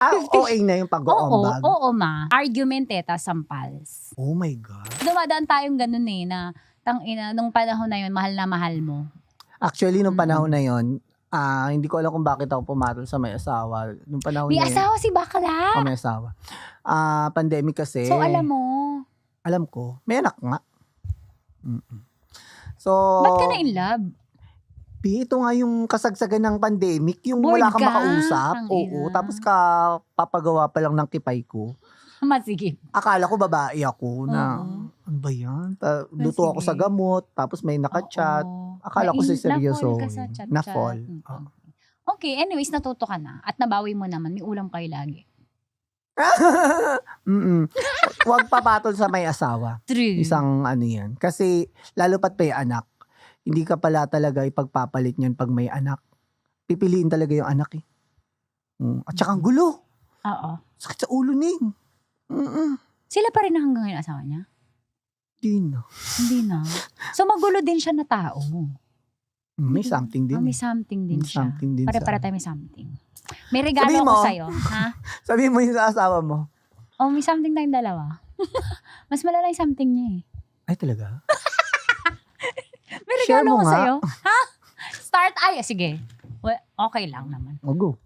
OA na yung Oo, pag-oombag. oo argument tas sampals. Oh my God. Dumadaan tayong ganun na tangina, nung panahon na yun, mahal na mahal mo. Actually, nung panahon na yun, hindi ko alam kung bakit ako pumatol sa may asawa. Nung panahon May na yun. asawa si bakla. May asawa. Pandemic kasi. So alam mo. Alam ko. May anak nga. So, Ba't ka na in love? ito nga yung kasagsagan ng pandemic, yung Bored wala kang ka? makausap. Ang Oo. ina. Tapos papagawa pa lang ng kipay ko. Masigip. Akala ko babae ako na, Oo. ano ba yan? Luto ako Sige. sa gamot, tapos may nakachat. Oo. Akala ko seryoso. Na-fall ka sa chat. Na-fall. Okay, anyways, natuto ka na. At nabawi mo naman. May ulam kayo lagi. Huwag papatol sa may asawa. True. Isang ano yan. Kasi lalo pat may anak, hindi ka pala talaga ipagpapalit niyan pag may anak. Pipiliin talaga yung anak eh. At saka ang gulo. Oo. Sakit sa ulo ning. Sila pa rin na hanggang ngayon asawa niya? Di na. Hindi na. So magulo din siya na tao. May something din. May something din siya. Something din Pare-para sa- tayo may something. May regalo Sabihin ako mo. sa'yo. Ha? Sabihin mo yung sa asawa mo. Oh, may something tayong dalawa. Mas malala yung something niya eh. Ay talaga? May Share regalo mo ko nga. sa'yo. Ha? Start sige. Well, okay lang naman. Go.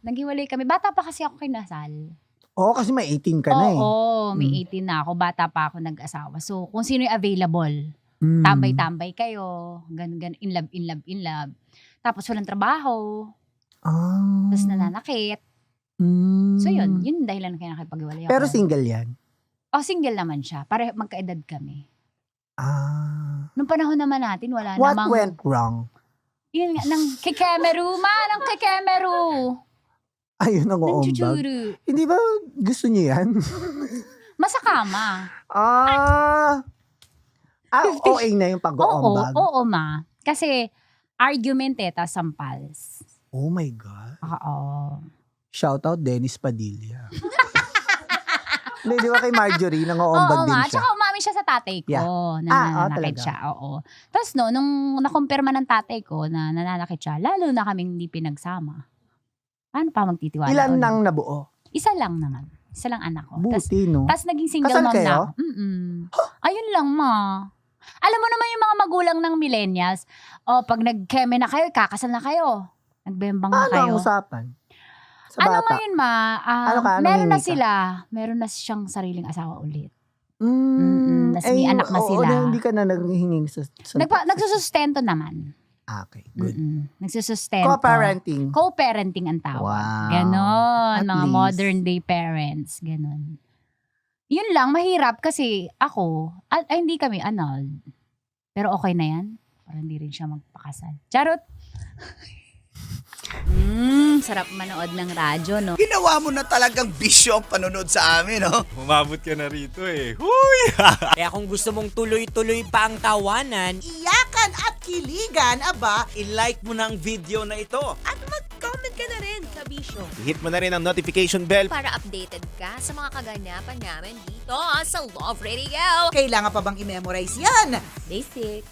Naghiwalay kami. Bata pa kasi ako kay Nasal. Oo, kasi may 18 ka na eh. Oo, may 18 na ako. Bata pa ako nag-asawa. So, kung sino yung available, Mm. tambay-tambay kayo. Ganun, in love. Tapos walang trabaho. Tapos nananakit. So, yun yung dahilan kaya nakipag-iwalay ako. Pero single yan. Single naman siya. Pare, magkaedad kami. Ah. Nung panahon naman natin, wala What namang... went wrong? Yun nga, ng kikemeru, ng kikemeru. Ayun ang Ng oombag. chuchuru. Hindi ba gusto niyo yan? Masakama. OA na yung pag-oombag. Oo, Kasi, argument tas sampals. Oh my God. Oo. Shout out Dennis Padilla. Hindi, di ba kay Marjorie, nang-oombag Oo din nga, siya. tsaka umamin siya sa tatay ko. Yeah. Nananakit talaga? siya, oo. Tapos nung nakumpirma ng tatay ko na nananakit siya, lalo na kaming hindi pinagsama. Paano pa magtitiwala? Ilan ulit? nang nabuo? Isa lang naman. Isa lang anak ko. Buti, no? Tapos naging single Kasal mom kayo? na ako. Ayun lang, ma. Alam mo naman yung mga magulang ng millennials, pag nag-keme na kayo, kakasal na kayo. Nagbembang na Ano kayo. ang usapan? Sa Ano bata? ngayon, ma? Ano ka? Meron na Nangingi ka? sila. Meron na siyang sariling asawa ulit. Mm, Tas may anak na sila. Hindi ka na naghihinging sa Nagsusustento naman. Okay, good. Nagsusustento. Co-parenting. Co-parenting ang tawag. Wow. Ganon. At Mga least. modern day parents. Ganon. Yun lang, mahirap kasi ako, hindi kami annulled. Pero okay na yan. Para hindi rin siya magpakasal. Charot! Sarap manood ng radyo, no? Ginawa mo na talagang bisyo ang panonood sa amin, no? Umabot ka na rito eh. Huy! Kaya kung gusto mong tuloy-tuloy pa ang tawanan, Iyakan at kiligan, aba, i-like mo na ang video na ito. At mag-comment ka na rin sa Bisyo Hit mo na rin ang notification bell. para updated ka sa mga kaganapan namin dito sa Love Radio. kailangan pa bang i-memorize yan? Basic.